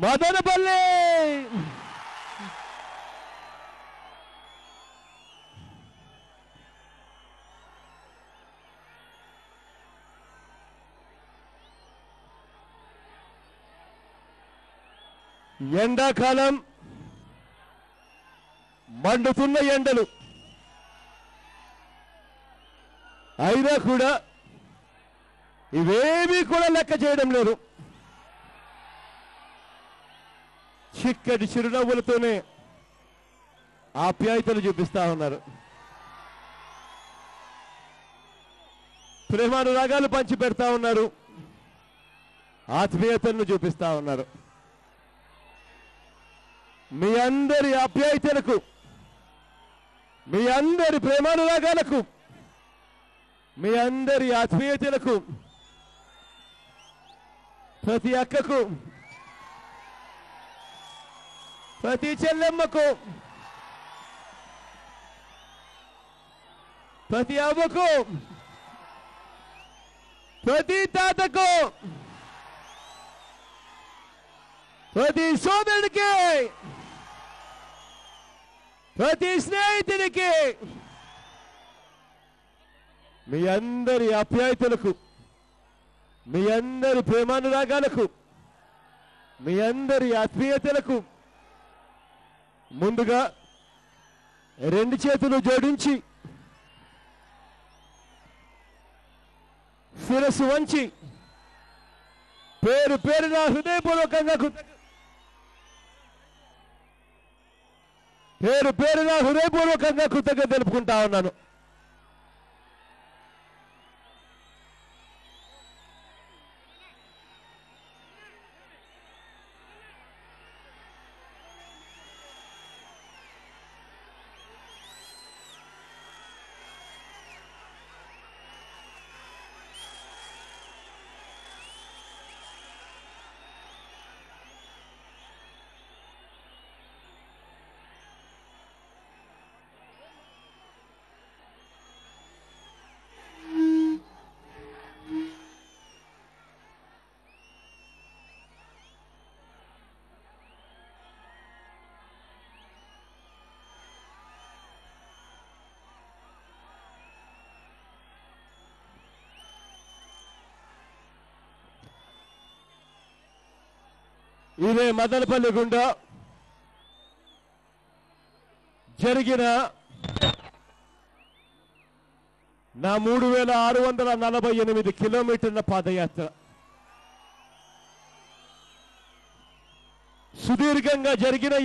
మదనపల్లి ఎండాకాలం మండుతున్న ఎండలు అయినా కూడా ఇవేమీ కూడా లెక్క చేయడం లేదు. చిక్కటి చిరునవ్వులతోనే ఆప్యాయతలు చూపిస్తా ఉన్నారు. ప్రేమానురాగాలు పంచి పెడతా ఉన్నారు. ఆత్మీయతలను చూపిస్తా ఉన్నారు. మీ అందరి ఆప్యాయతలకు, మీ అందరి ప్రేమానురాగాలకు, మీ అందరి ఆత్మీయతలకు, ప్రతి అక్కకు, ప్రతి చెల్లెమ్మకు, ప్రతి అవ్వకు, ప్రతి తాతకు, ప్రతి సోదరుడికి, ప్రతి స్నేహితుడికి, మీ అందరి ఆప్యాయతలకు, మీ అందరి ప్రేమానురాగాలకు, మీ అందరి ఆత్మీయతలకు ముందుగా రెండు చేతులు జోడించి శిరస్సు వంచి పేరు పేరున హృదయపూర్వకంగా కృతజ్ఞత తెలుపుకుంటా ఉన్నాను. ఇదే మదనపల్లి గుండా జరిగిన నా 3648 కిలోమీటర్ల పాదయాత్ర. సుదీర్ఘంగా జరిగిన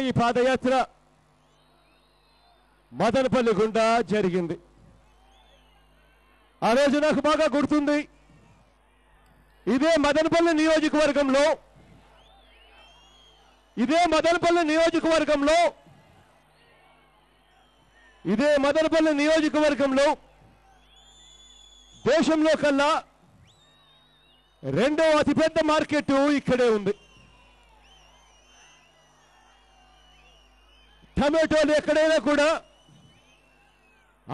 ఈ పాదయాత్ర మదనపల్లి గుండా జరిగింది. ఆ రోజు నాకు బాగా గుర్తుంది. ఇదే మదనపల్లి నియోజకవర్గంలో దేశంలో కల్లా రెండో అతిపెద్ద మార్కెట్ ఇక్కడే ఉంది. టమాటోలు ఎక్కడైనా కూడా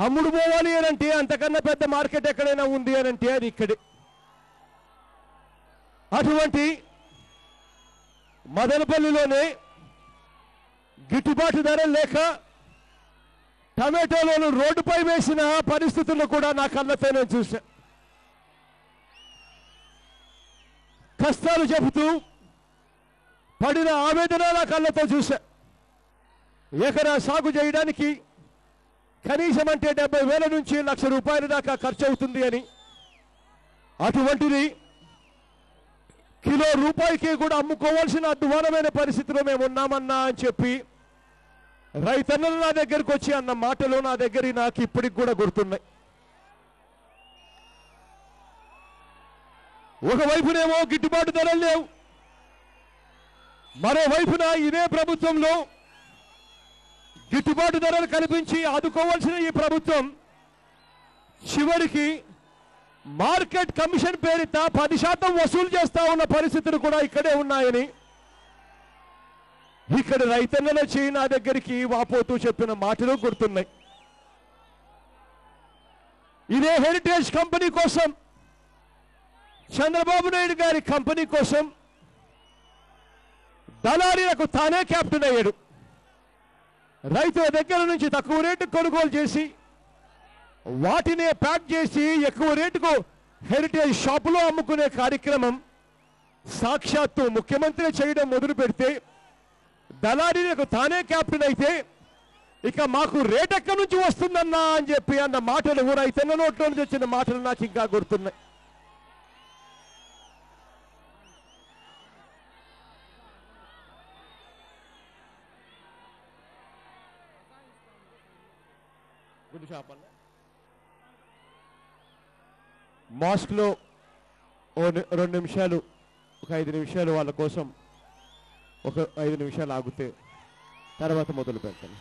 అమ్ముడు పోవాలి అనంటే, అంతకన్నా పెద్ద మార్కెట్ ఎక్కడైనా ఉంది అనంటే అది ఇక్కడే. అటువంటి మదనపల్లిలోనే గిట్టుబాటు ధర లేక టమాటోలను రోడ్డుపై వేసిన పరిస్థితులను కూడా నా కళ్ళతో నేను చూశా. కష్టాలు చెబుతూ పడిన ఆవేదన నా కళ్ళతో చూశా. ఎకరా సాగు చేయడానికి కనీసం అంటే 70,000 నుంచి ₹1,00,000 దాకా ఖర్చు అవుతుంది అని, అటువంటిది కిలో రూపాయికి కూడా అమ్ముకోవాల్సిన అధ్వానమైన పరిస్థితిలో మేము ఉన్నామన్నా అని చెప్పి రైతన్నలు నా దగ్గరికి వచ్చి అన్న మాటలు నాకు ఇప్పటికి కూడా గుర్తున్నాయి. ఒకవైపునేమో గిట్టుబాటు ధరలు లేవు, మరోవైపున ఇదే ప్రభుత్వంలో గిట్టుబాటు ధరలు కల్పించి ఆదుకోవాల్సిన ఈ ప్రభుత్వం చివరికి మార్కెట్ కమిషన్ పేరిట 10% వసూలు చేస్తా ఉన్న పరిస్థితులు కూడా ఇక్కడే ఉన్నాయని ఇక్కడ రైతన్నలు వచ్చి నా దగ్గరికి వాపోతూ చెప్పిన మాటలు గుర్తున్నాయి. ఇదే హెరిటేజ్ కంపెనీ కోసం, చంద్రబాబు నాయుడు గారి కంపెనీ కోసం దళారీలకు తానే కెప్టెన్ అయ్యాడు. రైతుల దగ్గర నుంచి తక్కువ రేటుకు కొనుగోలు చేసి వాటినే ప్యాక్ చేసి ఎక్కువ రేటుకు హెరిటేజ్ షాపులో అమ్ముకునే కార్యక్రమం సాక్షాత్తు ముఖ్యమంత్రి చేయడం మొదలు పెడితే, దళారీలకు తానే కెప్టెన్ అయితే ఇక మాకు రేట్ ఎక్కడి నుంచి వస్తుందన్నా అని చెప్పి అన్న మాటలు కూడా రైతన్న నోట్లో నుంచి వచ్చిన మాటలు నాకు ఇంకా గుర్తున్నాయి. మాస్క్లో 2 నిమిషాలు, ఒక 5 నిమిషాలు వాళ్ళ కోసం, ఒక 5 నిమిషాలు ఆగితే తర్వాత మొదలు పెడతాను.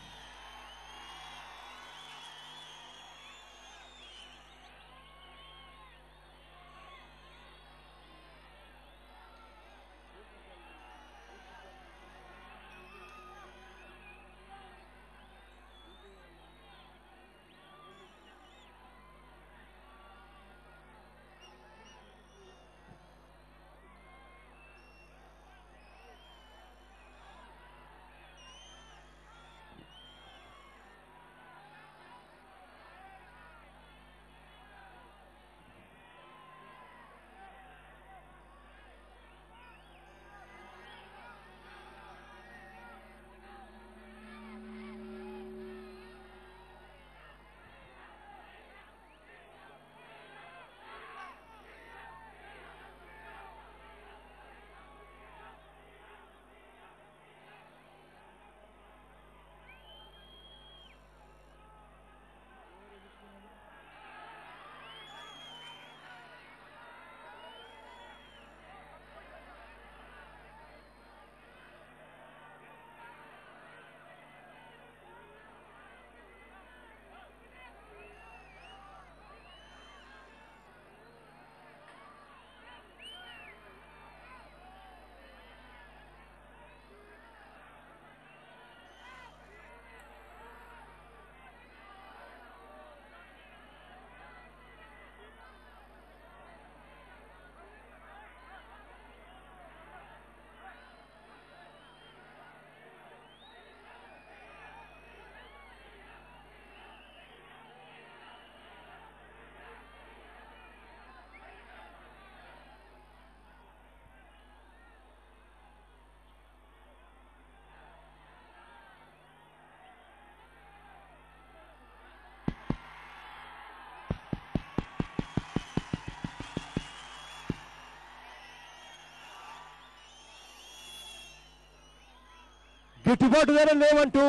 గిట్టుబాటు ధర లేవంటూ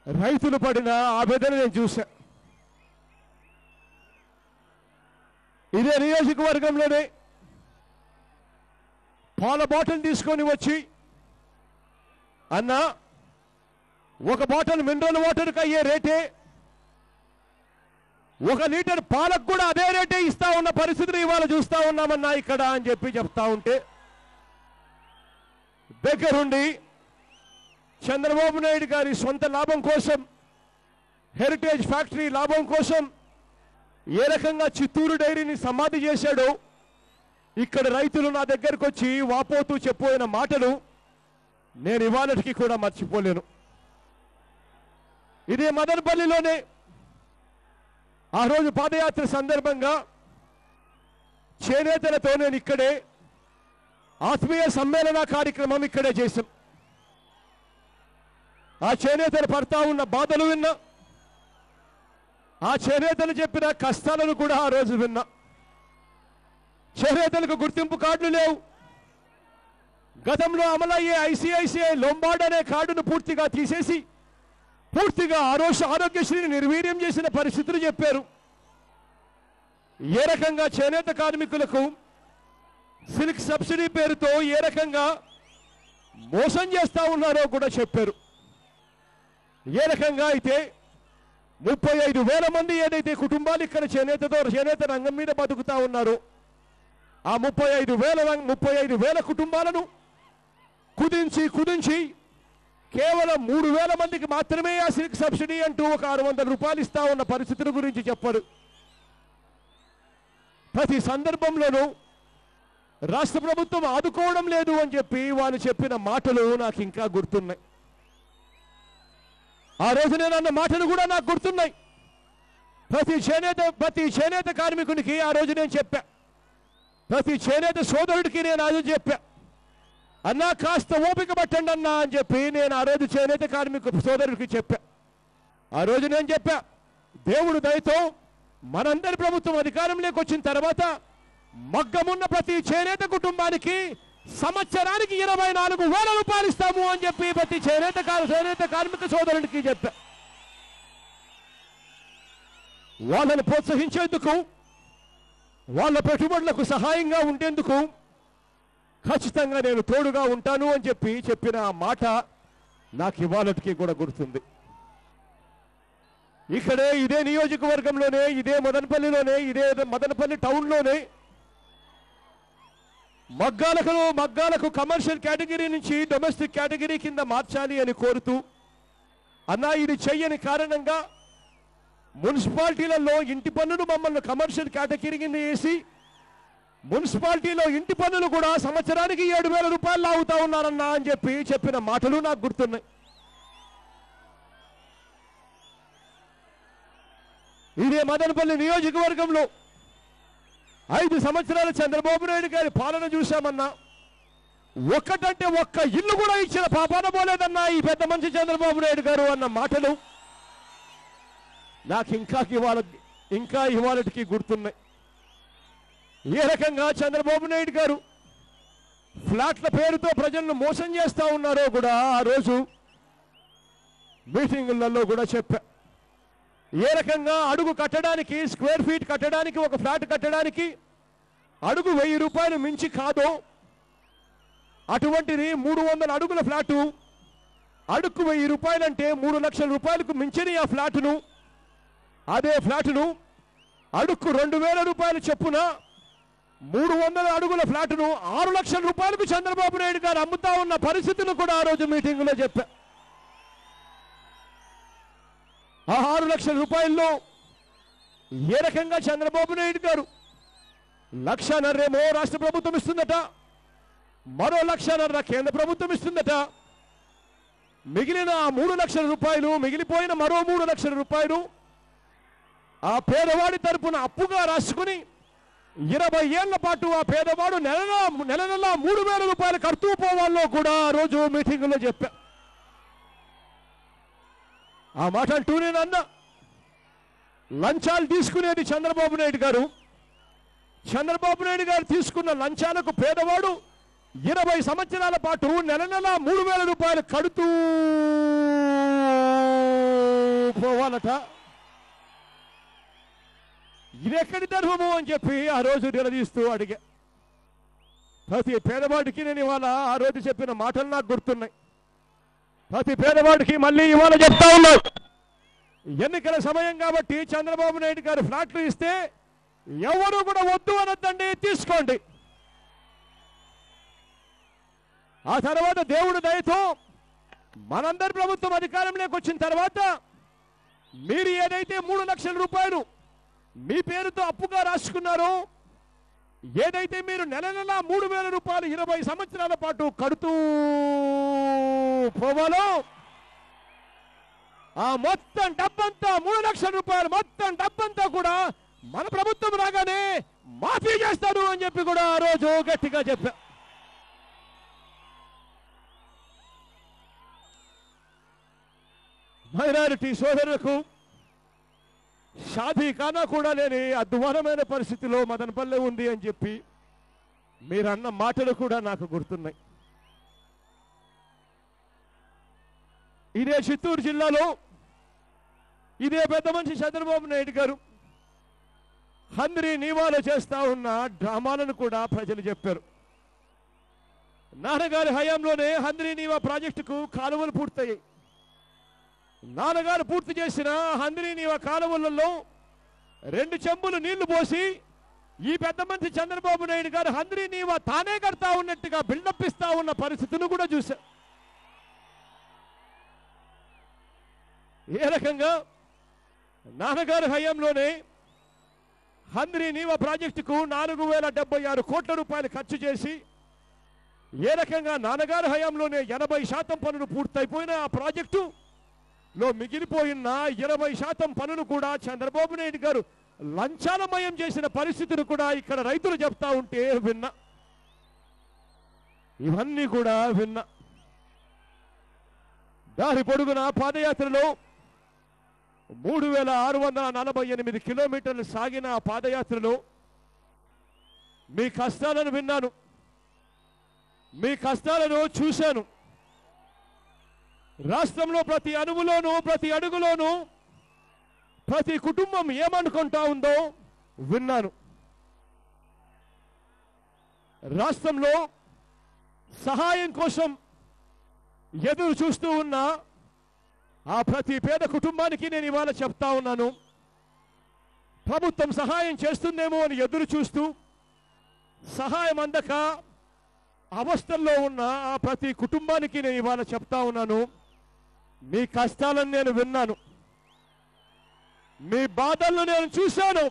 రైతులు పడిన ఆవేదన నేను చూశా. ఇదే నియోజకవర్గంలోనే పాల బాటిల్ తీసుకొని వచ్చి, అన్న ఒక బాటిల్ మినరల్ వాటర్కి అయ్యే రేటే 1 లీటర్ పాలకు కూడా అదే రేటే ఇస్తా ఉన్న పరిస్థితిని ఇవాళ చూస్తా ఉన్నామన్నా ఇక్కడ అని చెప్పి చెప్తా ఉంటే, దగ్గరుండి చంద్రబాబు నాయుడు గారి సొంత లాభం కోసం, హెరిటేజ్ ఫ్యాక్టరీ లాభం కోసం ఏ రకంగా చిత్తూరు డైరీని సమాధి చేశాడో, ఇక్కడ రైతులు నా దగ్గరకు వచ్చి వాపోతూ చెప్పిన మాటలు నేను ఇవాళకి కూడా మర్చిపోలేను. ఇదే మదనపల్లిలోనే ఆ రోజు పాదయాత్ర సందర్భంగా చేనేతలతో నేను ఇక్కడే ఆత్మీయ సమ్మేళన కార్యక్రమం ఇక్కడే చేశాం. ఆ చేనేతలు పడతా ఉన్న బాధలు విన్నా, ఆ చేనేతలు చెప్పిన కష్టాలను కూడా ఆ రోజు విన్నా. చేనేతలకు గుర్తింపు కార్డులు లేవు. గతంలో అమలయ్యే ఐసిఐసిఐ లొంబార్డ్ అనే కార్డును పూర్తిగా తీసేసి పూర్తిగా ఆరోగ్యశ్రీని నిర్వీర్యం చేసిన పరిస్థితులు చెప్పారు. ఏ రకంగా చేనేత కార్మికులకు సిల్క్ సబ్సిడీ పేరుతో ఏ రకంగా మోసం చేస్తా ఉన్నారో కూడా చెప్పారు. ఏ రకంగా అయితే 35,000 మంది ఏదైతే కుటుంబాలు ఇక్కడ చేనేత రంగం మీద బతుకుతా ఉన్నారో, ఆ 35,000 కుటుంబాలను కుదించి కేవలం 3,000 మందికి మాత్రమే ఆ సిల్క్ సబ్సిడీ అంటూ ఒక 600 రూపాయలు ఇస్తా ఉన్న పరిస్థితుల గురించి చెప్పాడు. ప్రతి సందర్భంలోనూ రాష్ట్ర ప్రభుత్వం ఆదుకోవడం లేదు అని చెప్పి వాళ్ళు చెప్పిన మాటలు నాకు ఇంకా గుర్తున్నాయి. ఆ రోజు నేను అన్న మాటలు కూడా నాకు గుర్తున్నాయి. ప్రతి చేనేత కార్మికునికి ఆ రోజు నేను చెప్పా, ప్రతి చేనేత సోదరుడికి నేను ఆ రోజు చెప్పా, అన్నా కాస్త ఓపిక పట్టండి అన్నా అని చెప్పి నేను ఆ రోజు చేనేత కార్మిక సోదరుడికి చెప్పా. ఆ రోజు నేను చెప్పా, దేవుడు దయతో మనందరి ప్రభుత్వం అధికారంలోకి వచ్చిన తర్వాత మగ్గమున్న ప్రతి చేనేత కుటుంబానికి సంవత్సరానికి 24,000 రూపాయలు ఇస్తాము అని చెప్పి ప్రతి చేనేత కార్మిక సోదరుడికి చెప్పా. వాళ్ళని ప్రోత్సహించేందుకు, వాళ్ళ పెట్టుబడులకు సహాయంగా ఉండేందుకు ఖచ్చితంగా నేను తోడుగా ఉంటాను అని చెప్పి చెప్పిన ఆ మాట నాకు ఇవాళకి కూడా గుర్తుంది. ఇక్కడే ఇదే నియోజకవర్గంలోనే, ఇదే మదనపల్లిలోనే, ఇదే మదనపల్లి టౌన్లోనే మగ్గాలకు కమర్షియల్ కేటగిరీ నుంచి డొమెస్టిక్ కేటగిరీ కింద మార్చాలి అని కోరుతూ, అన్నా ఇది చెయ్యని కారణంగా మున్సిపాలిటీలలో ఇంటి పన్నును మమ్మల్ని కమర్షియల్ కేటగిరీ కింద వేసి మున్సిపాలిటీలో ఇంటి పన్నులు కూడా సంవత్సరానికి 7,000 రూపాయలు లాగుతా ఉన్నారన్నా అని చెప్పి చెప్పిన మాటలు నాకు గుర్తున్నాయి. ఇదే మదనపల్లి నియోజకవర్గంలో 5 సంవత్సరాల చంద్రబాబు నాయుడు గారి పాలన చూశామన్నా, ఒక్కటంటే ఒక్క ఇల్లు కూడా ఇచ్చిన పాపాన పోలేదన్నా ఈ పెద్ద మనిషి చంద్రబాబు నాయుడు గారు అన్న మాటలు నాకు ఇంకా ఇవాళకి గుర్తున్నాయి. ఏ రకంగా చంద్రబాబు నాయుడు గారు ఫ్లాట్ల పేరుతో ప్రజలను మోసం చేస్తా ఉన్నారో కూడా ఆ రోజు మీటింగులలో కూడా చెప్పా. ఏ రకంగా అడుగు కట్టడానికి, స్క్వేర్ ఫీట్ కట్టడానికి, ఒక ఫ్లాట్ కట్టడానికి అడుగు 1,000 రూపాయలు మించి కాదు. అటువంటిది 300 అడుగుల ఫ్లాటు అడుగు 1,000 రూపాయలంటే 3 లక్షల రూపాయలకు మించిన ఆ ఫ్లాటును, అదే ఫ్లాటును అడుగు 2,000 రూపాయలు చొప్పున 300 అడుగుల ఫ్లాటును 6 లక్షల రూపాయలకు చంద్రబాబు నాయుడు గారు అమ్ముతా ఉన్న పరిస్థితులు కూడా ఆ రోజు మీటింగులో చెప్పా. ఆ 6 లక్షల రూపాయల్లో ఏ రకంగా చంద్రబాబు నాయుడు గారు 1,50,000 రాష్ట్ర ప్రభుత్వం ఇస్తుందట, మరో 1,50,000 కేంద్ర ప్రభుత్వం ఇస్తుందట. మిగిలిన 3 లక్షల రూపాయలు, మిగిలిపోయిన మరో 3 లక్షల రూపాయలు ఆ పేదవాడి తరపున అప్పుగా రాసుకుని 20 ఏళ్ల పాటు ఆ పేదవాడు నెల 3,000 రూపాయలు కడుతూ పోవాలో కూడా ఆ రోజు మీటింగులో చెప్పా. ఆ మాట అంటూ నేను అన్నా, లంచాలు తీసుకునేది చంద్రబాబు నాయుడు గారు. చంద్రబాబు నాయుడు గారు తీసుకున్న లంచాలకు పేదవాడు 20 సంవత్సరాల పాటు నెల 3,000 రూపాయలు కడుతూ పోవాలట. ఇదెక్కడి ధర్మము అని చెప్పి ఆ రోజు నిలదీస్తూ అడిగా. ప్రతి పేదవాడికి నేను ఇవాళ ఆ రోజు చెప్పిన మాటలు నాకు గుర్తున్నాయి. ప్రతి పేదవాడికి మళ్ళీ ఇవాళ చెప్తా ఉన్నావు, ఎన్నికల సమయం కాబట్టి చంద్రబాబు నాయుడు గారు ఫ్లాట్లు ఇస్తే ఎవరు కూడా వద్దు అనొద్దండి, తీసుకోండి. ఆ తర్వాత దేవుడు దయతో మనందరి ప్రభుత్వం అధికారంలోకి వచ్చిన తర్వాత మీరు ఏదైతే 3 లక్షల రూపాయలు మీ పేరుతో అప్పుగా రాసుకున్నారో, ఏదైతే మీరు నెల 3,000 రూపాయలు 20 సంవత్సరాల పాటు కడుతూ పోవాలో ఆ మొత్తం డబ్బంతా 3 లక్షల రూపాయలు మొత్తం డబ్బంతా కూడా మన ప్రభుత్వం రాగానే మాఫీ చేస్తాడు అని చెప్పి కూడా ఆ రోజు గట్టిగా చెప్పా. మైనారిటీ సోదరులకు షాదీ ఖానా కూడా లేని అధ్వానమైన పరిస్థితిలో మదనపల్లె ఉంది అని చెప్పి మీరన్న మాటలు కూడా నాకు గుర్తున్నాయి. ఇదే చిత్తూరు జిల్లాలో ఇదే పెద్ద మనిషి చంద్రబాబు నాయుడు గారు హంద్రీ నీవాలో చేస్తా ఉన్న డ్రామాలను కూడా ప్రజలు చెప్పారు. నాన్నగారి హయాంలోనే హంద్రీ నీవా ప్రాజెక్టుకు కాలువలు పూర్తయ్యాయి. నాన్నగారు పూర్తి చేసిన హంద్రీ నీవా కాలువలలో 2 చెంబులు నీళ్లు పోసి ఈ పెద్ద మనిషి చంద్రబాబు నాయుడు గారు హంద్రీ నీవా తానే కడతా ఉన్నట్టుగా బిల్డప్ ఇస్తా ఉన్న పరిస్థితిని కూడా చూశా. ఏ రకంగా నాన్నగారి హయాంలోనే హంద్రీ నీవా ప్రాజెక్టుకు 4076 కోట్ల రూపాయలు ఖర్చు చేసి, ఏ రకంగా నాన్నగారి హయాంలోనే 80% పనులు పూర్తయిపోయిన ఆ ప్రాజెక్టులో మిగిలిపోయిన 20% పనులు కూడా చంద్రబాబు నాయుడు గారు లంచాలమయం చేసిన పరిస్థితిని కూడా ఇక్కడ రైతులు చెప్తా ఉంటే విన్నా. ఇవన్నీ కూడా విన్నా. దారి పొడుగున పాదయాత్రలో 3648 కిలోమీటర్లు సాగిన ఆ పాదయాత్రలో మీ కష్టాలను విన్నాను, మీ కష్టాలను చూశాను. రాష్ట్రంలో ప్రతి అణువులోనూ ప్రతి అడుగులోనూ ప్రతి కుటుంబం ఏమనుకుంటా ఉందో విన్నాను. రాష్ట్రంలో సహాయం కోసం ఎదురు చూస్తూ ఉన్న ఆ ప్రతి పేద కుటుంబానికి నేను ఇవాళ చెప్తా ఉన్నాను, ప్రభుత్వం సహాయం చేస్తుందేమో అని ఎదురు చూస్తూ సహాయం అందక అవస్థల్లో ఉన్న ఆ ప్రతి కుటుంబానికి నేను ఇవాళ చెప్తా ఉన్నాను, మీ కష్టాలను నేను విన్నాను, మీ బాధలను నేను చూశాను.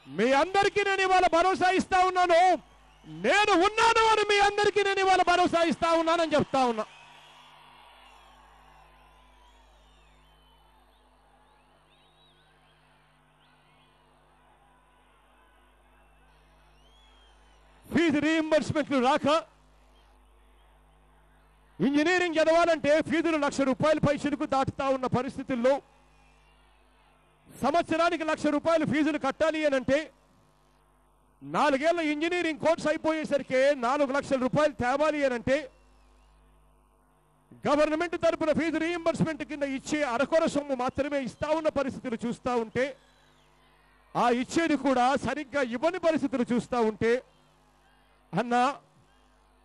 మీ అందరికీ నేను ఇవాళ భరోసా ఇస్తా ఉన్నాను, నేను ఉన్నాను అని మీ అందరికీ నేను ఇవాళ భరోసా ఇస్తా ఉన్నానని చెప్తా ఉన్నా. ఫీజు రీయింబర్స్మెంట్లు రాక ఇంజనీరింగ్ చదవాలంటే ఫీజులు ₹1,00,000 పైసలకు దాటుతా ఉన్న పరిస్థితుల్లో సంవత్సరానికి ₹1,00,000 ఫీజులు కట్టాలి అని అంటే 4 ఏళ్ల ఇంజనీరింగ్ కోర్స్ అయిపోయేసరికి ₹4,00,000 తేవాలి అని అంటే గవర్నమెంట్ తరపున ఫీజు రీయింబర్స్మెంట్ కింద ఇచ్చే అరకొర సొమ్ము మాత్రమే ఇస్తా ఉన్న పరిస్థితులు చూస్తూ ఉంటే, ఆ ఇచ్చేది కూడా సరిగ్గా ఇవ్వని పరిస్థితులు చూస్తూ ఉంటే, అన్నా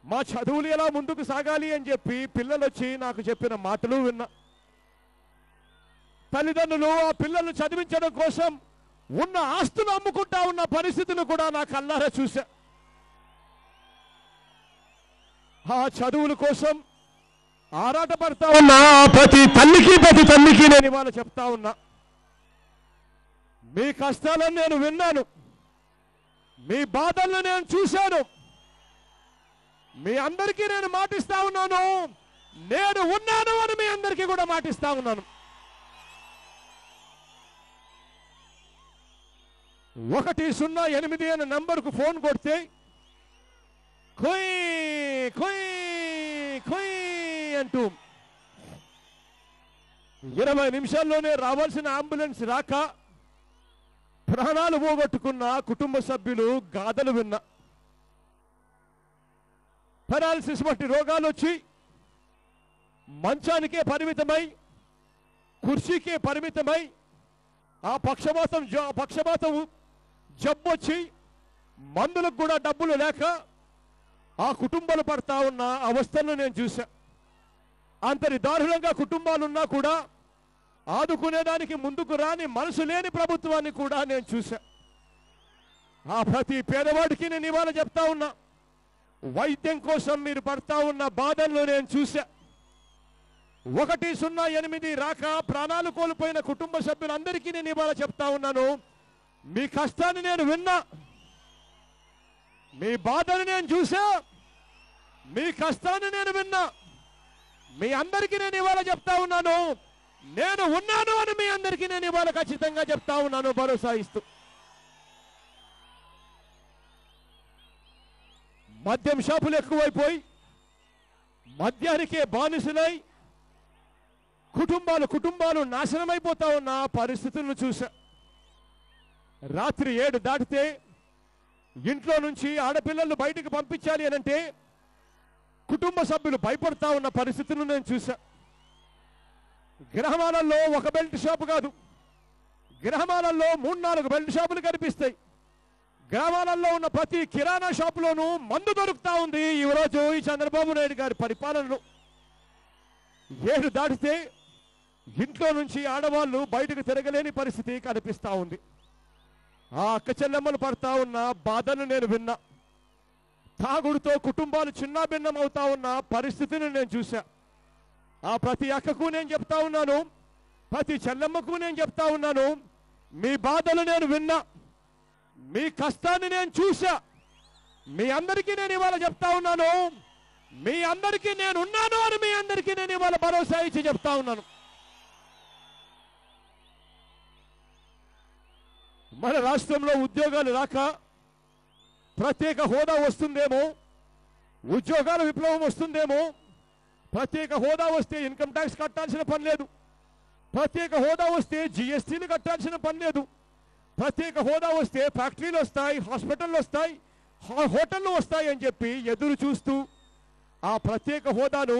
మా చదువులు ఎలా ముందుకు సాగాలి అని చెప్పి పిల్లలు వచ్చి నాకు చెప్పిన మాటలు విన్నా. తల్లిదండ్రులు ఆ పిల్లలను చదివించడం కోసం ఉన్న ఆస్తులు అమ్ముకుంటా ఉన్న పరిస్థితులు కూడా నా కళ్ళారా చూశా. ఆ చదువుల కోసం ఆరాటపడతా ఉన్నా ప్రతి తల్లికి నేను ఇవాళ చెప్తా ఉన్నా, మీ కష్టాలను నేను విన్నాను, మీ బాధలను నేను చూశాను, మీ అందరికీ నేను మాటిస్తా ఉన్నాను, నేను ఉన్నాను అని మీ అందరికీ కూడా మాటిస్తా ఉన్నాను. 108 అనే నంబర్కు ఫోన్ కొడితే కొయ్ కొయ్ కొయ్ అంటూ 20 నిమిషాల్లోనే రావాల్సిన అంబులెన్స్ రాక ప్రాణాలు పోగొట్టుకున్న కుటుంబ సభ్యులు గాథలు విన్నా. పెరాలసిస్ వంటి రోగాలు వచ్చి మంచానికే పరిమితమై, కుర్చీకే పరిమితమై, ఆ పక్షపాతం జబ్బు వచ్చి మందులకు కూడా డబ్బులు లేక ఆ కుటుంబాలు పడతా ఉన్న అవస్థలను నేను చూశా. అంతటి దారుణంగా కుటుంబాలున్నా కూడా ఆదుకునేదానికి ముందుకు రాని మనసు లేని ప్రభుత్వాన్ని కూడా నేను చూశా. ఆ ప్రతి పేదవాడికి నేను ఇవాళ చెప్తా ఉన్నా, వైద్యం కోసం మీరు పడతా ఉన్న బాధల్లో నేను చూశా. 108 రాక ప్రాణాలు కోల్పోయిన కుటుంబ సభ్యులందరికీ నేను ఇవాళ చెప్తా ఉన్నాను, మీ కష్టాన్ని నేను విన్నా, మీ బాధను నేను చూశా, మీ కష్టాన్ని నేను విన్నా. మీ అందరికీ నేను ఇవాళ చెప్తా ఉన్నాను, నేను ఉన్నాను అని మీ అందరికీ నేను ఇవాళ ఖచ్చితంగా చెప్తా ఉన్నాను భరోసా ఇస్తూ. మద్యం షాపులు ఎక్కువైపోయి మద్యానికే బానిసలై కుటుంబాలు నాశనమైపోతా ఉన్న పరిస్థితులను చూశా. రాత్రి 7 దాటితే ఇంట్లో నుంచి ఆడపిల్లలు బయటికి పంపించాలి అనంటే కుటుంబ సభ్యులు భయపడతా ఉన్న పరిస్థితులను నేను చూశా. గ్రామాలలో ఒక బెల్ట్ షాపు కాదు, గ్రామాలలో 3-4 బెల్ట్ షాపులు కనిపిస్తాయి. గ్రామాలలో ఉన్న ప్రతి కిరాణా షాపులోనూ మందు దొరుకుతా ఉంది ఈరోజు ఈ చంద్రబాబు నాయుడు గారి పరిపాలనలో. 7 దాటితే ఇంట్లో నుంచి ఆడవాళ్ళు బయటకు తిరగలేని పరిస్థితి కనిపిస్తా ఉంది. ఆ అక్క చెల్లెమ్మలు పడతా ఉన్న బాధను నేను విన్నా. తాగుడుతో కుటుంబాలు చిన్నాభిన్నం అవుతా ఉన్న పరిస్థితిని నేను చూశా. ఆ ప్రతి అక్కకు నేను చెప్తా ఉన్నాను, ప్రతి చెల్లెమ్మకు నేను చెప్తా ఉన్నాను, మీ బాధలు నేను విన్నా, మీ కష్టాన్ని నేను చూశా. మీ అందరికీ నేను ఇవాళ చెప్తా ఉన్నాను, మీ అందరికీ నేను ఉన్నాను అని మీ అందరికీ నేను ఇవాళ భరోసా ఇచ్చి చెప్తా ఉన్నాను. మన రాష్ట్రంలో ఉద్యోగాలు రాక ప్రత్యేక హోదా వస్తుందేమో, ఉద్యోగాల విప్లవం వస్తుందేమో. ప్రత్యేక హోదా వస్తే ఇన్కమ్ ట్యాక్స్ కట్టాల్సిన పని లేదు, ప్రత్యేక హోదా వస్తే జిఎస్టీలు కట్టాల్సిన పని లేదు, ప్రత్యేక హోదా వస్తే ఫ్యాక్టరీలు వస్తాయి, హాస్పిటళ్ళు వస్తాయి, హోటళ్ళు వస్తాయి అని చెప్పి ఎదురు చూస్తూ ఆ ప్రత్యేక హోదాను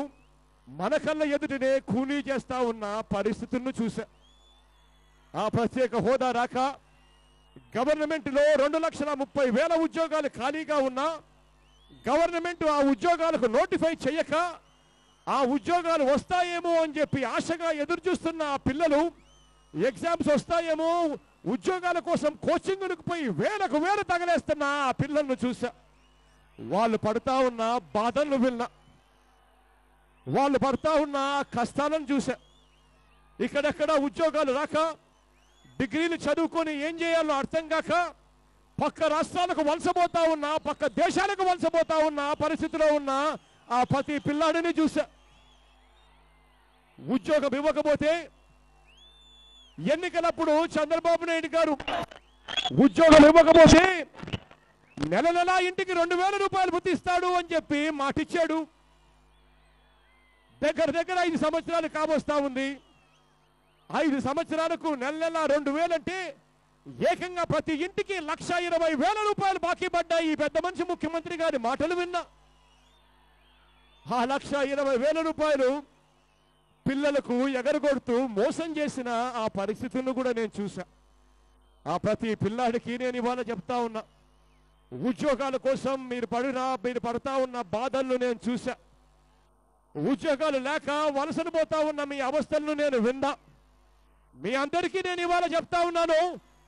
మన కళ్ళ ఎదుటనే ఖూనీ చేస్తా ఉన్న పరిస్థితులను చూసా. ఆ ప్రత్యేక హోదా రాక గవర్నమెంట్లో 2,30,000 ఉద్యోగాలు ఖాళీగా ఉన్నా గవర్నమెంట్ ఆ ఉద్యోగాలకు నోటిఫై చేయక ఆ ఉద్యోగాలు వస్తాయేమో అని చెప్పి ఆశగా ఎదురు చూస్తున్న ఆ పిల్లలు ఎగ్జామ్స్ వస్తాయేమో ఉద్యోగాల కోసం కోచింగ్లకు పోయి వేలకు వేలు తగలేస్తున్న ఆ పిల్లలను చూసా. వాళ్ళు పడుతా ఉన్న బాధలను విన్నా, వాళ్ళు పడుతా ఉన్న కష్టాలను చూసా. ఇక్కడెక్కడ ఉద్యోగాలు రాక డిగ్రీలు చదువుకొని ఏం చేయాలో అర్థం కాక పక్క రాష్ట్రాలకు వలసపోతా ఉన్నా, పక్క దేశాలకు వలసపోతా ఉన్న పరిస్థితిలో ఉన్న ఆ ప్రతి పిల్లాడిని చూసా. ఉద్యోగం ఇవ్వకపోతే ఎన్నికలప్పుడు చంద్రబాబు నాయుడు గారు ఉద్యోగం ఇవ్వకపోతే నెల నెలా ఇంటికి 2,000 రూపాయలు పుట్టిస్తాడు అని చెప్పి మాటిచ్చాడు. దగ్గర 5 సంవత్సరాలు కాబోస్తా ఉంది. 5 సంవత్సరాలకు నెల నెల 2,000 అంటే ఏకంగా ప్రతి ఇంటికి 1,20,000 రూపాయలు బాకీ పడ్డాయి. ఈ పెద్ద మనిషి ముఖ్యమంత్రి గారి మాటలు విన్నా. ఆ 1,20,000 రూపాయలు పిల్లలకు ఎగరగొడుతూ మోసం చేసిన ఆ పరిస్థితులను కూడా నేను చూసా. ఆ ప్రతి పిల్లాడికి నేను ఇవాళ చెప్తా ఉన్నా, ఉద్యోగాల కోసం మీరు పడతా ఉన్న బాధలను నేను చూసా. ఉద్యోగాలు లేక వలసలు పోతా ఉన్న మీ అవస్థలను నేను విన్నా. మీ అందరికీ నేను ఇవాళ చెప్తా ఉన్నాను,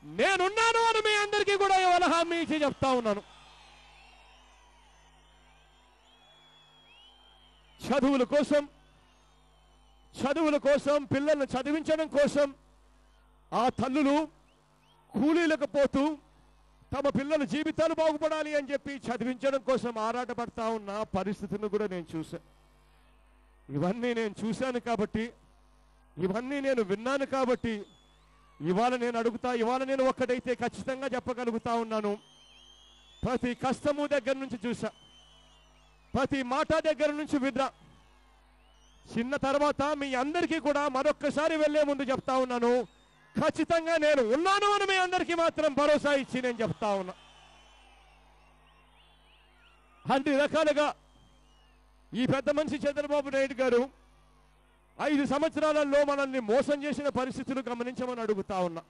నేనున్నాను అని మీ అందరికీ కూడా ఇవాళ హామీ ఇచ్చి చెప్తా ఉన్నాను. చదువుల కోసం పిల్లలను చదివించడం కోసం ఆ తల్లులు కూలీలకు పోతూ తమ పిల్లల జీవితాలు బాగుపడాలి అని చెప్పి చదివించడం కోసం ఆరాటపడతా ఉన్న పరిస్థితిని కూడా నేను చూశాను. ఇవన్నీ నేను చూశాను కాబట్టి, ఇవన్నీ నేను విన్నాను కాబట్టి ఇవాళ నేను ఒక్కటైతే ఖచ్చితంగా చెప్పగలుగుతా ఉన్నాను. ప్రతి కష్టము దగ్గర నుంచి చూసా, ప్రతి మాట దగ్గర నుంచి విన్నా. చిన్న తర్వాత మీ అందరికీ కూడా మరొక్కసారి వెళ్లే ముందు చెప్తా ఉన్నాను, ఖచ్చితంగా నేను ఉన్నాను అని మీ అందరికీ మాత్రం భరోసా ఇచ్చి నేను చెప్తా ఉన్నా. అన్ని రకాలుగా ఈ పెద్ద మనిషి చంద్రబాబు నాయుడు గారు 5 సంవత్సరాలలో మనల్ని మోసం చేసిన పరిస్థితులు గమనించమని అడుగుతా ఉన్నా.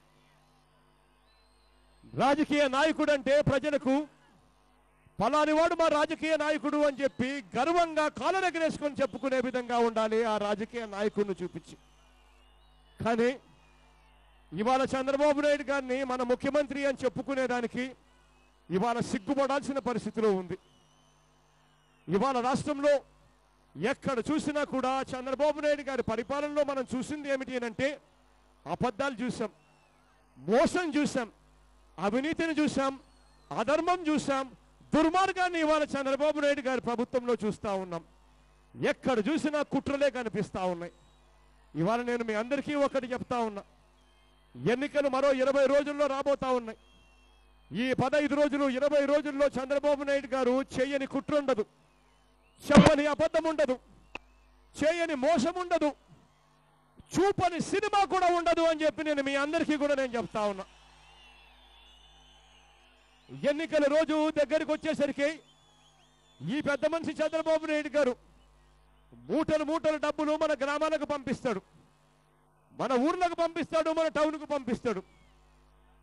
రాజకీయ నాయకుడు అంటే ప్రజలకు ఫలానివాడు మా రాజకీయ నాయకుడు అని చెప్పి గర్వంగా కాలరెగరేసుకొని చెప్పుకునే విధంగా ఉండాలి ఆ రాజకీయ నాయకుడిని చూపించి. కానీ ఇవాళ చంద్రబాబు నాయుడు గారిని మన ముఖ్యమంత్రి అని చెప్పుకునేదానికి ఇవాళ సిగ్గుపడాల్సిన పరిస్థితిలో ఉంది. ఇవాళ రాష్ట్రంలో ఎక్కడ చూసినా కూడా చంద్రబాబు నాయుడు గారి పరిపాలనలో మనం చూసింది ఏమిటి అంటే అబద్ధాలు చూసాం, మోసం చూసాం, అవినీతిని చూసాం, అధర్మం చూసాం, దుర్మార్గాన్ని ఇవాళ చంద్రబాబు నాయుడు గారి ప్రభుత్వంలో చూస్తూ ఉన్నాం. ఎక్కడ చూసినా కుట్రలే కనిపిస్తూ ఉన్నాయి. ఇవాళ నేను మీ అందరికీ ఒకటి చెప్తా ఉన్నా, ఎన్నికలు మరో 20 రోజుల్లో రాబోతా ఉన్నాయి. ఈ 15 రోజులు 20 రోజుల్లో చంద్రబాబు నాయుడు గారు చేయని కుట్ర ఉండదు, చెప్పని అబద్ధం ఉండదు, చేయని మోసం ఉండదు, చూపని సినిమా కూడా ఉండదు అని చెప్పి నేను మీ అందరికీ కూడా నేను చెప్తా ఉన్నా. ఎన్నికల రోజు దగ్గరికి వచ్చేసరికి ఈ పెద్ద మనిషి చంద్రబాబు నాయుడు గారు మూటలు డబ్బులు మన గ్రామాలకు పంపిస్తాడు, మన ఊర్లకు పంపిస్తాడు, మన టౌన్కు పంపిస్తాడు.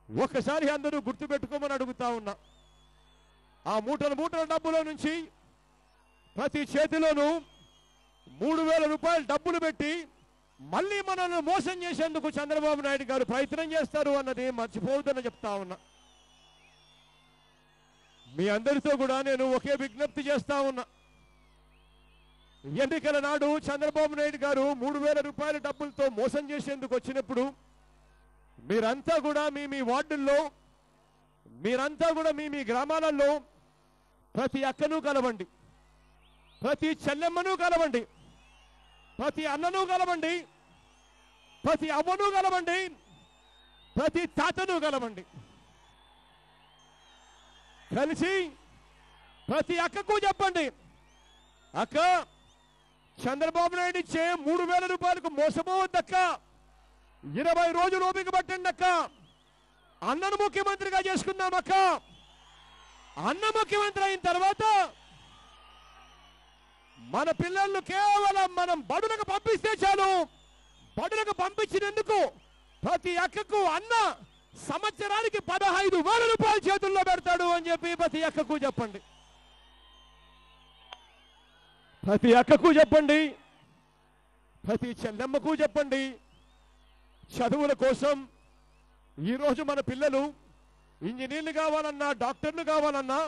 ఒక్కసారి అందరూ గుర్తుపెట్టుకోమని అడుగుతా ఉన్నా. ఆ మూటల డబ్బులో నుంచి ప్రతి చేతిలోనూ 3,000 రూపాయలు డబ్బులు పెట్టి మళ్ళీ మనల్ని మోసం చేసేందుకు చంద్రబాబు నాయుడు గారు ప్రయత్నం చేస్తారు అన్నది మర్చిపోవద్దని చెప్తా ఉన్నా. మీ అందరితో కూడా నేను ఒకే విజ్ఞప్తి చేస్తా ఉన్నా. ఎన్నికల నాడు చంద్రబాబు నాయుడు గారు 3,000 రూపాయల డబ్బులతో మోసం చేసేందుకు వచ్చినప్పుడు మీరంతా కూడా మీ వార్డుల్లో, మీరంతా కూడా మీ గ్రామాలలో ప్రతి అక్కను కలవండి, ప్రతి చెల్లెమ్మను కలవండి, ప్రతి అన్నను కలవండి, ప్రతి అవ్వను కలవండి, ప్రతి తాతను కలవండి. కలిసి ప్రతి అక్కకు చెప్పండి, అక్క చంద్రబాబు నాయుడు ఇచ్చే 3,000 రూపాయలకు మోసపోవద్దక్క, 20 రోజులు ఓపిక పట్టండి అక్క, అన్నను ముఖ్యమంత్రిగా చేసుకుందాం అక్క. అన్న ముఖ్యమంత్రి అయిన తర్వాత మన పిల్లలను కేవలం మనం బడులకు పంపిస్తే చాలు. బడులకు పంపించినందుకు ప్రతి అక్కకు అన్న సంవత్సరానికి 15,000 రూపాయలు చేతుల్లో పెడతాడు అని చెప్పి ప్రతి అక్కకు చెప్పండి. ప్రతి అక్కకు చెప్పండి, ప్రతి చెల్లెమ్మకు చెప్పండి. చదువుల కోసం ఈరోజు మన పిల్లలు ఇంజనీర్లు కావాలన్నా, డాక్టర్లు కావాలన్నా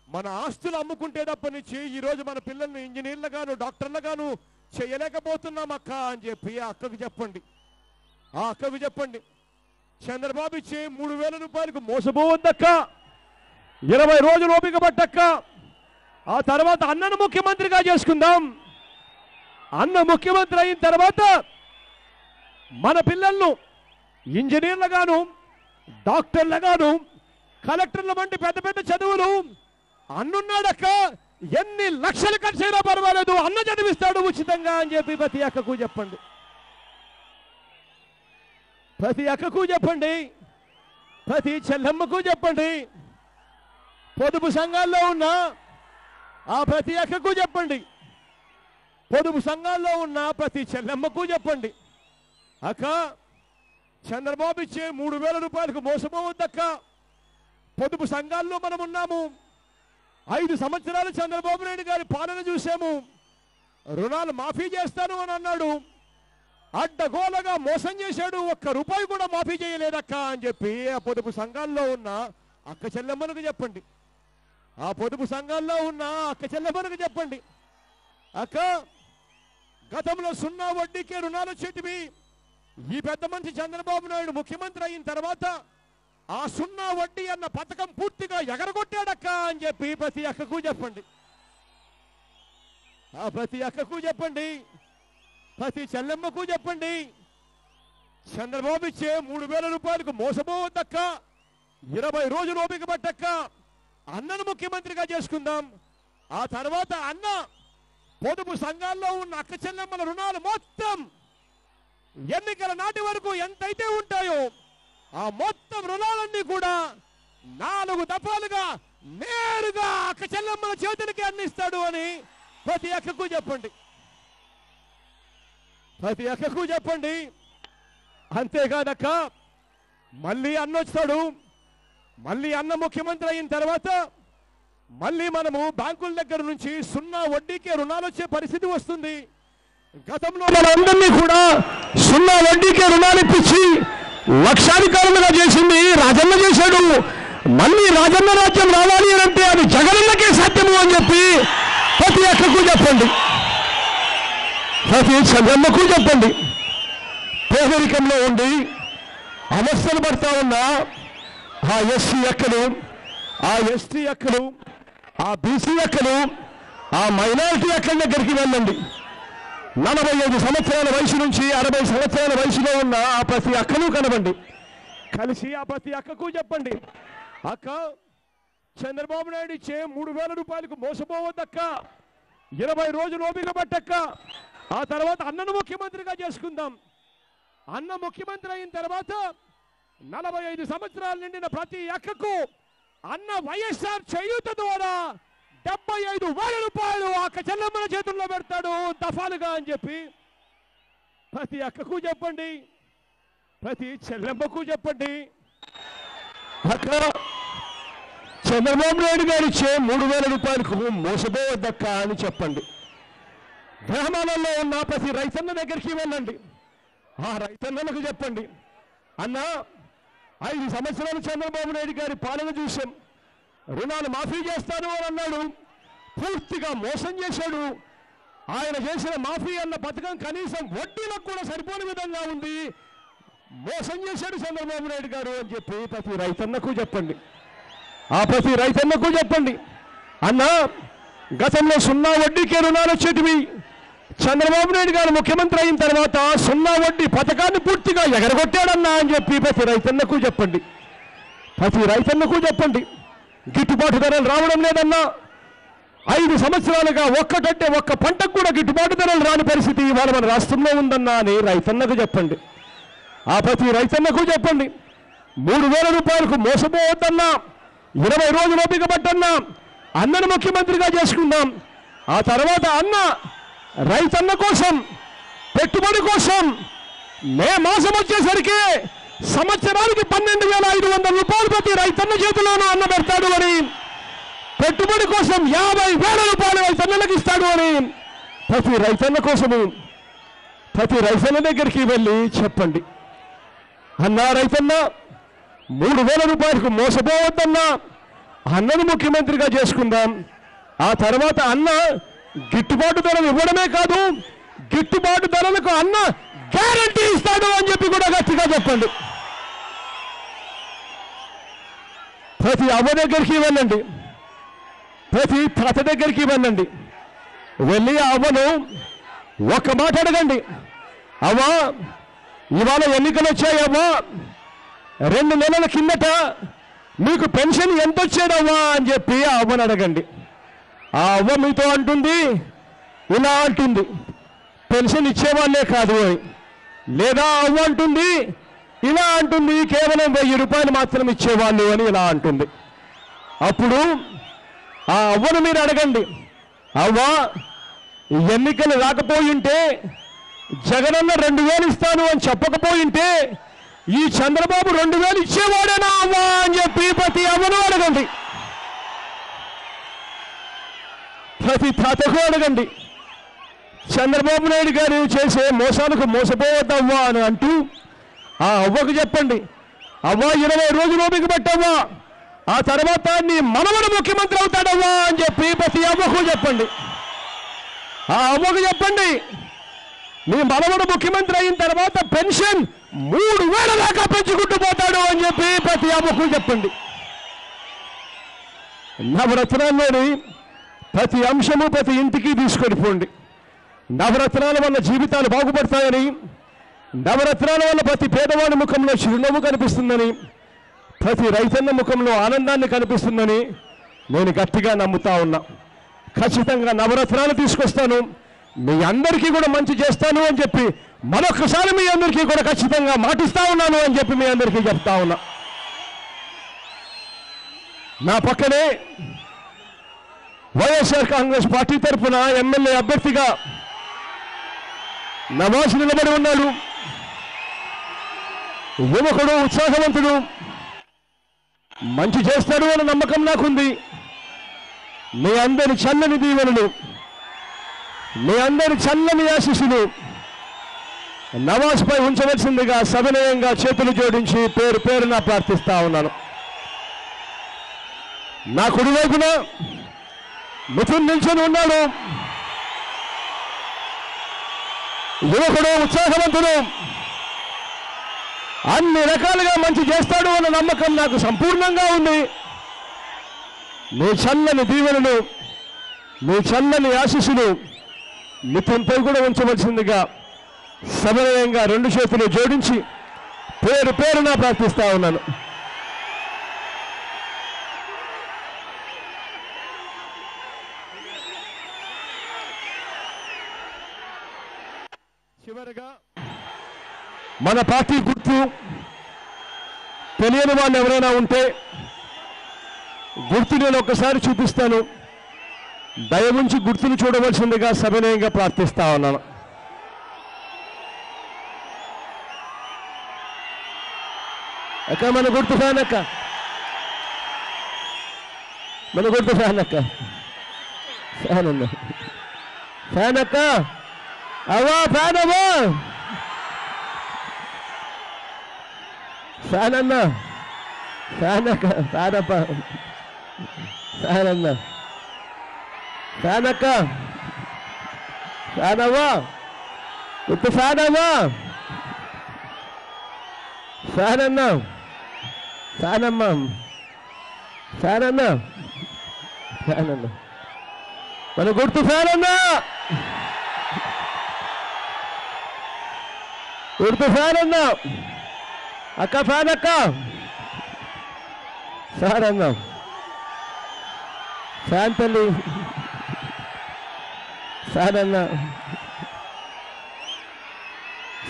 మన ఆస్తులు అమ్ముకుంటే తప్పనిచ్చి ఈరోజు మన పిల్లల్ని ఇంజనీర్లుగాను డాక్టర్లుగాను చేయలేకపోతున్నాం అక్క అని చెప్పి ఆ అక్కకు చెప్పండి. ఆ అక్కకు చెప్పండి, చంద్రబాబు ఇచ్చే 3,000 రూపాయలకు మోసపోవద్దక్క, 20 రోజులు ఓపిక పట్టక్క. ఆ తర్వాత అన్నను ముఖ్యమంత్రిగా చేసుకుందాం. అన్న ముఖ్యమంత్రి అయిన తర్వాత మన పిల్లలను ఇంజనీర్లుగాను డాక్టర్లుగాను కలెక్టర్ల వంటి పెద్ద పెద్ద చదువులు అన్నున్నాడక్క, ఎన్ని లక్షలు ఖర్చైనా పర్వాలేదు అన్న చదివిస్తాడు ఉచితంగా అని చెప్పి ప్రతి అక్కకు చెప్పండి. ప్రతి అక్కకు చెప్పండి, ప్రతి చెల్లెమ్మకు చెప్పండి. పొదుపు సంఘాల్లో ఉన్న ఆ ప్రతి అక్కకు చెప్పండి, పొదుపు సంఘాల్లో ఉన్న ప్రతి చెల్లెమ్మకు చెప్పండి, అక్క చంద్రబాబు ఇచ్చే 3,000 రూపాయలకు మోసపోవద్దక్క. పొదుపు సంఘాల్లో మనం ఉన్నాము, 5 సంవత్సరాలు చంద్రబాబు నాయుడు గారి పాలన చూసాము. రుణాలు మాఫీ చేస్తాను అని అన్నాడు, అడ్డగోలగా మోసం చేశాడు, 1 రూపాయి కూడా మాఫీ చేయలేదక్క అని చెప్పి ఆ పొదుపు సంఘాల్లో ఉన్న అక్క చెల్లెమ్మలకు చెప్పండి. ఆ పొదుపు సంఘాల్లో ఉన్న అక్క చెల్లెమ్మలకు చెప్పండి, అక్క గతంలో 0 వడ్డీకే రుణాలు వచ్చేటివి, ఈ పెద్ద మనిషి చంద్రబాబు నాయుడు ముఖ్యమంత్రి అయిన తర్వాత ఆ 0 వడ్డీ అన్న పథకం పూర్తిగా ఎగరగొట్టాడక్క అని చెప్పి ప్రతి అక్కకు చెప్పండి. ఆ ప్రతి అక్కకు చెప్పండి, ప్రతి చెల్లెమ్మకు చెప్పండి, చంద్రబాబు ఇచ్చే 3,000 రూపాయలకు మోసపోవద్దక్క, 20 రోజులు ఓపిక పట్టక్క, అన్నను ముఖ్యమంత్రిగా చేసుకుందాం. ఆ తర్వాత అన్న పొదుపు సంఘాల్లో ఉన్న అక్క చెల్లెమ్మల రుణాలు మొత్తం ఎన్నికల నాటి వరకు ఎంతైతే ఉంటాయో ఆ మొత్తం రుణాలన్నీ కూడా 4 దఫాలుగా నేరుగా అక్క చెల్లెమ్మల చేతులకి అందిస్తాడు అని ప్రతి అక్కకు చెప్పండి. ప్రతి అక్కకు చెప్పండి. అంతేకాదక్క, మళ్ళీ అన్న వస్తాడు, మళ్ళీ అన్న ముఖ్యమంత్రి అయిన తర్వాత మళ్ళీ మనము బ్యాంకుల దగ్గర నుంచి 0 వడ్డీకే రుణాలు వచ్చే పరిస్థితి వస్తుంది. గతంలో మనందరినీ కూడా 0 వడ్డీకే రుణాలు ఇప్పించి లక్షాధికారులుగా చేసింది రాజన్న చేశాడు. మళ్ళీ రాజన్న రాజ్యం రావాలి అంటే అది జగనన్నకే సాధ్యము అని చెప్పి ప్రతి అక్కకు చెప్పండి, ప్రతి చెల్లెమ్మకు చెప్పండి. పేదరికంలో ఉండి అవస్థలు పడతా ఉన్న ఆ ఎస్సీ అక్కలు, ఆ ఎస్టీ అక్కలు, ఆ బీసీ అక్కలు, ఆ మైనారిటీ అక్కల దగ్గరికి వెళ్ళండి. 45 సంవత్సరాల వయసు నుంచి 60 సంవత్సరాల వయసులో ఉన్న ఆ ప్రతి అక్కను కనవండి. కలిసి ఆ ప్రతి అక్కకు చెప్పండి, అక్క చంద్రబాబు నాయుడు ఇచ్చే 3,000 రూపాయలకు మోసపోవద్దక్క, 20 రోజులు ఓపిక పట్టక్క. ఆ తర్వాత అన్నను ముఖ్యమంత్రిగా చేసుకుందాం. అన్న ముఖ్యమంత్రి అయిన తర్వాత 45 సంవత్సరాలు నిండిన ప్రతి అక్కకు అన్న వైఎస్ఆర్ చేయూత ద్వారా 75,000 రూపాయలు అక్క చెల్లెమ్మల చేతుల్లో పెడతాడు దఫాలుగా అని చెప్పి ప్రతి అక్కకు చెప్పండి, ప్రతి చెల్లెమ్మకు చెప్పండి. అక్క చంద్రబాబు నాయుడు గారు ఇచ్చే 3,000 రూపాయలకు మోసపోవద్దక్క అని చెప్పండి. గ్రామాలలో ఉన్న ప్రతి రైతన్న దగ్గరికి వెళ్ళండి, ఆ రైతన్నలకు చెప్పండి, అన్న 5 సంవత్సరాలు చంద్రబాబు నాయుడు గారి పాలన చూసాం, రుణాలు మాఫీ చేస్తాను అని అన్నాడు, పూర్తిగా మోసం చేశాడు. ఆయన చేసిన మాఫీ అన్న పథకం కనీసం వడ్డీలకు కూడా సరిపోని విధంగా ఉంది. మోసం చేశాడు చంద్రబాబు నాయుడు గారు అని చెప్పి ప్రతి రైతన్నకు చెప్పండి. ప్రతి రైతన్నకు చెప్పండి. అన్న, గతంలో 0 వడ్డీకే రుణాలు వచ్చేటివి. చంద్రబాబు నాయుడు గారు ముఖ్యమంత్రి అయిన తర్వాత 0 వడ్డీ పథకాన్ని పూర్తిగా ఎగరగొట్టాడన్నా అని చెప్పి ప్రతి రైతన్నకు చెప్పండి. ప్రతి రైతన్నకు చెప్పండి. గిట్టుబాటు ధరలు రావడం లేదన్నా. 5 సంవత్సరాలుగా ఒక్కటంటే ఒక్క పంటకు కూడా గిట్టుబాటు ధరలు రాని పరిస్థితి ఇవాళ మన రాష్ట్రంలో ఉందన్నా అని రైతన్నకు చెప్పండి. ప్రతి రైతన్నకు చెప్పండి. 3,000 రూపాయలకు మోసపోవద్దన్నా. 20 రోజులు ఓపిక పట్టన్నా. అన్నను ముఖ్యమంత్రిగా చేసుకుందాం. ఆ తర్వాత అన్న రైతన్న కోసం, పెట్టుబడి కోసం మే మాసం వచ్చేసరికి సంవత్సరానికి 12,500 రూపాయలు ప్రతి రైతన్న చేతిలోనూ అన్న పెడతాడు అని, పెట్టుబడి కోసం 50,000 రూపాయలు రైతన్నలకు ఇస్తాడు అని ప్రతి రైతన్న కోసము ప్రతి రైతన్న దగ్గరికి వెళ్ళి చెప్పండి. అన్నా రైతన్న, 3,000 రూపాయలకు మోసపోవద్దన్నా. అన్నను ముఖ్యమంత్రిగా చేసుకుందాం. ఆ తర్వాత అన్న గిట్టుబాటు ధరలు ఇవ్వడమే కాదు, గిట్టుబాటు ధరలకు అన్న గ్యారంటీ ఇస్తాడు అని చెప్పి కూడా గట్టిగా చెప్పండి. ప్రతి అవ్వ దగ్గరికి వెళ్ళండి, ప్రతి తాత దగ్గరికి వెళ్ళండి. వెళ్ళి ఆ అవ్వను ఒక్క మాట అడగండి. అవ్వా, ఇవాళ ఎన్నికలు వచ్చాయి అవ్వా, 2 నెలల కిందట మీకు పెన్షన్ ఎంత వచ్చేదవ్వా అని చెప్పి ఆ అవ్వను అడగండి. ఆ అవ్వ మీతో అంటుంది, ఇలా అంటుంది, పెన్షన్ ఇచ్చేవాళ్ళే కాదు అని. లేదా అవ్వ అంటుంది, ఇలా అంటుంది, కేవలం 1000 రూపాయలు మాత్రం ఇచ్చేవాళ్ళు అని ఇలా అంటుంది. అప్పుడు ఆ అవ్వను మీరు అడగండి, అవ్వా, ఎన్నికలు రాకపోయింటే, జగనన్న 2,000 ఇస్తాను అని చెప్పకపోయింటే ఈ చంద్రబాబు 2,000 ఇచ్చేవాడేనా అవ్వా అని చెప్పి ప్రతి అవ్వను అడగండి. ప్రతి తాతకు అడగండి. చంద్రబాబు నాయుడు గారు చేసే మోసాలకు మోసపోవద్దవ్వా అని అంటూ ఆ అవ్వకు చెప్పండి, అవ్వా 20 రోజులు ఓపిక పట్టవ్వా, ఆ తర్వాత నీ మనవడు ముఖ్యమంత్రి అవుతాడవ్వా అని చెప్పి ప్రతి అవ్వకు చెప్పండి. ఆ అవ్వకు చెప్పండి, నీ మనవడు ముఖ్యమంత్రి అయిన తర్వాత పెన్షన్ 3,000 దాకా పెంచుకుంటూ పోతాడు అని చెప్పి ప్రతి అవ్వకు చెప్పండి. నవరత్నాల్లోని ప్రతి అంశము ప్రతి ఇంటికి తీసుకొని పోండి. నవరత్నాల వల్ల జీవితాలు బాగుపడతాయని, నవరత్నాల వల్ల ప్రతి పేదవాడి ముఖంలో చిరునవ్వు కనిపిస్తుందని, ప్రతి రైతన్న ముఖంలో ఆనందాన్ని కనిపిస్తుందని నేను గట్టిగా నమ్ముతా ఉన్నా. ఖచ్చితంగా నవరత్నాలు తీసుకొస్తాను, మీ అందరికీ కూడా మంచి చేస్తాను అని చెప్పి మరొకసారి మీ అందరికీ కూడా ఖచ్చితంగా మాటిస్తా ఉన్నాను అని చెప్పి మీ అందరికీ చెప్తా ఉన్నా. నా పక్కనే వైఎస్ఆర్ కాంగ్రెస్ పార్టీ తరఫున ఎమ్మెల్యే అభ్యర్థిగా నవాజ్ నిలబడి ఉన్నాడు. యువకుడు, ఉత్సాహవంతుడు, మంచి చేస్తాడు అన్న నమ్మకం నాకుంది. మీ అందరి చల్లని దీవెనలు, మీ అందరి చల్లని ఆశీస్సులు నవాజ్ పై ఉంచవలసిందిగా సవినయంగా చేతులు జోడించి పేరు పేరున ప్రార్థిస్తా ఉన్నాను. నా కుడివైపున మిథున్ నిల్చొని ఉన్నాడు. యువకుడు, ఉత్సాహవంతుడు, అన్ని రకాలుగా మంచి చేస్తాడు అన్న నమ్మకం నాకు సంపూర్ణంగా ఉంది. మీ చల్లని దీవెనలు, మీ చల్లని ఆశీస్సులు మిథున్పై కూడా ఉంచవలసిందిగా సమన్వయంగా 2 చేతులు జోడించి పేరు పేరున ప్రార్థిస్తా ఉన్నాను. చివరగా మన పార్టీ గుర్తు తెలియని వాళ్ళు ఎవరైనా ఉంటే గుర్తు నేను ఒకసారి చూపిస్తాను. దయవుంచి గుర్తును చూడవలసిందిగా సవినయంగా ప్రార్థిస్తా ఉన్నాను. అక్క, మన గుర్తు ఫ్యాన్ అక్క, మన గుర్తు ఫ్యాన్ అక్క, ఫ్యాన్ అన్న, ఫ్యాన్ అక్క, అవ్వా ఫ్యాన్, అవ్వా ఫ్యాన్ అన్న, ఫ్యాన్ అక్క, ఫ్యాన్ అప్ప. ఫ్యాన్ అన్న, ఫ్యాన్ అక్క, ఫ్యాన్ అవ్వా, గుర్తు ఫ్యాన్ అవ్వా, ఫ్యాన్ అన్న, ఫ్యాన్ అమ్మ, ఫ్యాన్ అన్న, ఫ్యాన్ అన్న, మన గుర్తు ఫ్యాన్ అన్న, గుర్తు ఫ్యాన్ అన్న, అక్క ఫ్యాన్ అక్క, ఫ్యాన్ అన్న, ఫ్యాన్ తల్లి, ఫ్యాన్ అన్న,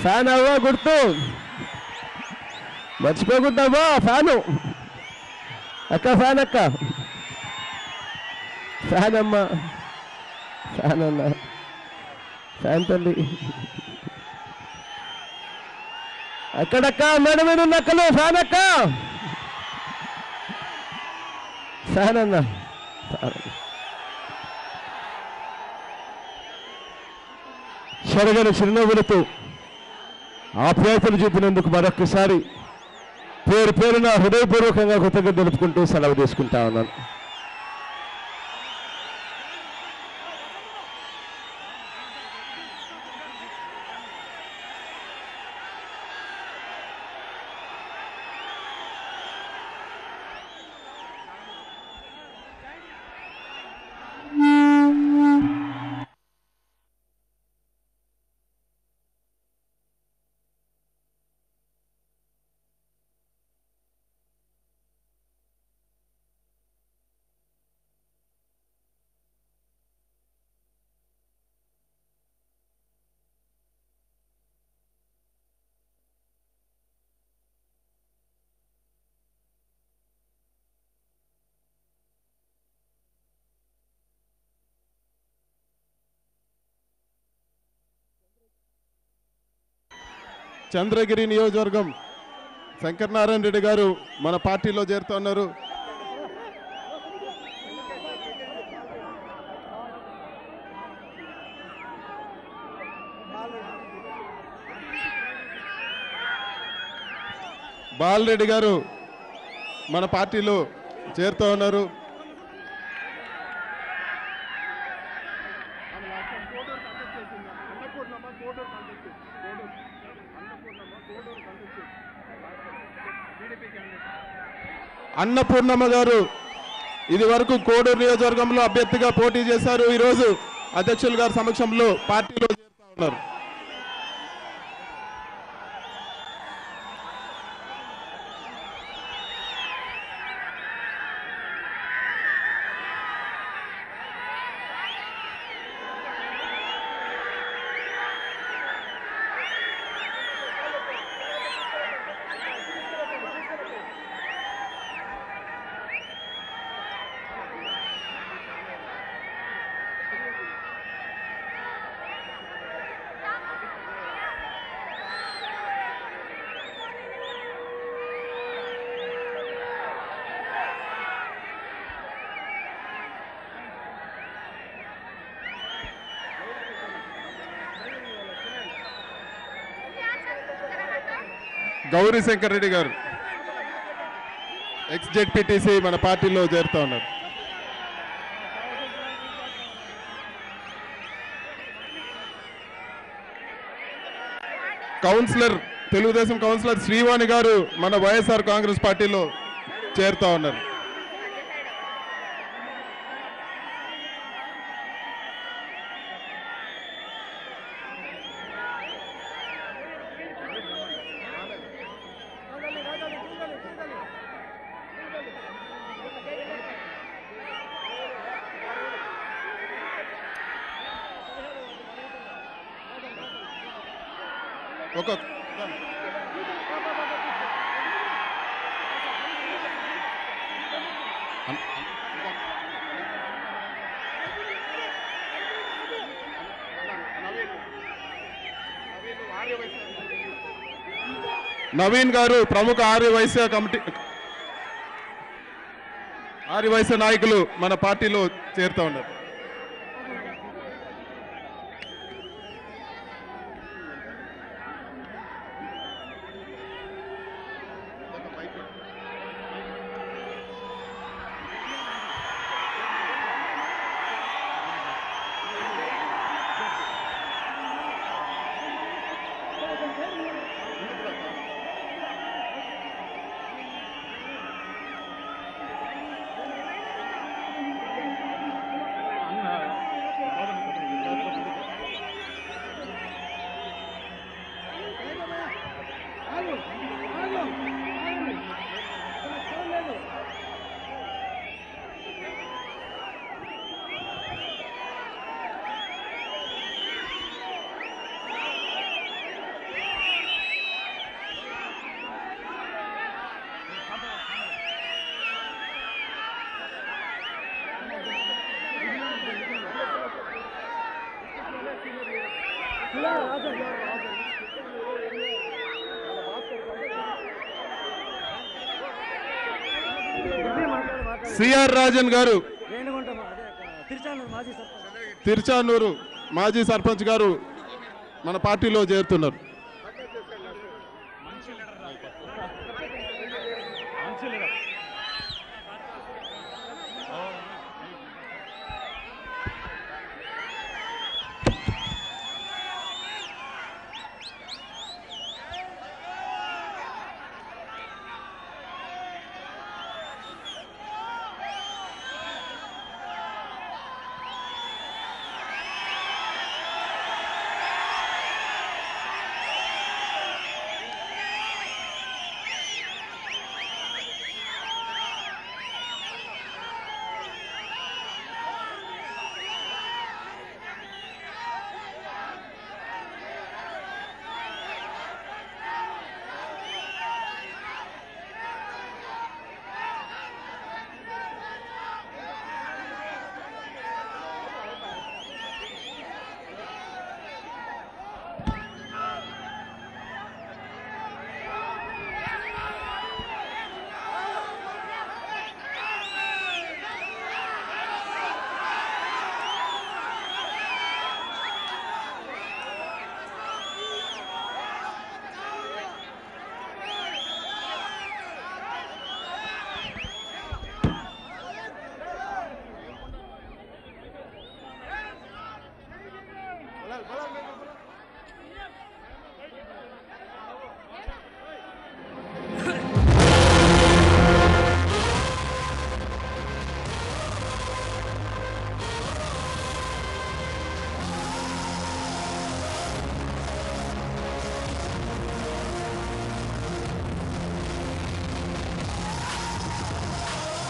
ఫ్యాన్ అవ్వ గుర్తు మర్చిపోకుండావా, ఫ్యాను అక్క, ఫ్యాన్ అక్క, ఫ్యాన్ అమ్మ, ఫ్యాన్ అన్న, ఫ్యాన్ తల్లి, అక్కడక్క మేడ మీద ఉన్న అక్కలు, ఫ్యాన్ అక్క, ఫ్యాన్ అన్న, చెరగని చిరునవ్వులతో ఆప్యాయతలు చూపినందుకు మరొక్కసారి పేరు పేరున హృదయపూర్వకంగా కృతజ్ఞతలు తెలుపుకుంటూ సెలవు తీసుకుంటా ఉన్నాను. చంద్రగిరి నియోజకవర్గం శంకరనారాయణ రెడ్డి గారు మన పార్టీలో చేరుతున్నారు. బాలరెడ్డి గారు మన పార్టీలో చేరుతూ ఉన్నారు. అన్నపూర్ణమ్మ గారు ఇది వరకు కోడూరు నియోజకవర్గంలో అభ్యర్థిగా పోటీ చేశారు. ఈరోజు అధ్యక్షుల గారి సమక్షంలో పార్టీలో చేరుతా ఉన్నారు. గౌరీ శంకర్ రెడ్డి గారు ఎక్స్ జెడ్పీటీసీ మన పార్టీలో చేరుతా ఉన్నారు. కౌన్సిలర్ తెలుగుదేశం కౌన్సిలర్ శ్రీవాణి గారు మన వైఎస్ఆర్ కాంగ్రెస్ పార్టీలో చేరుతా ఉన్నారు. ఒక నవీన్ గారు ప్రముఖ ఆర్యవైశ్య కమిటీ ఆర్యవైశ్య నాయకులు మన పార్టీలో చేరుతూ ఉన్నారు. సిఆర్ రాజన్ గారు తిరుచానూరు మాజీ సర్పంచ్ గారు మన పార్టీలో చేరుతున్నారు.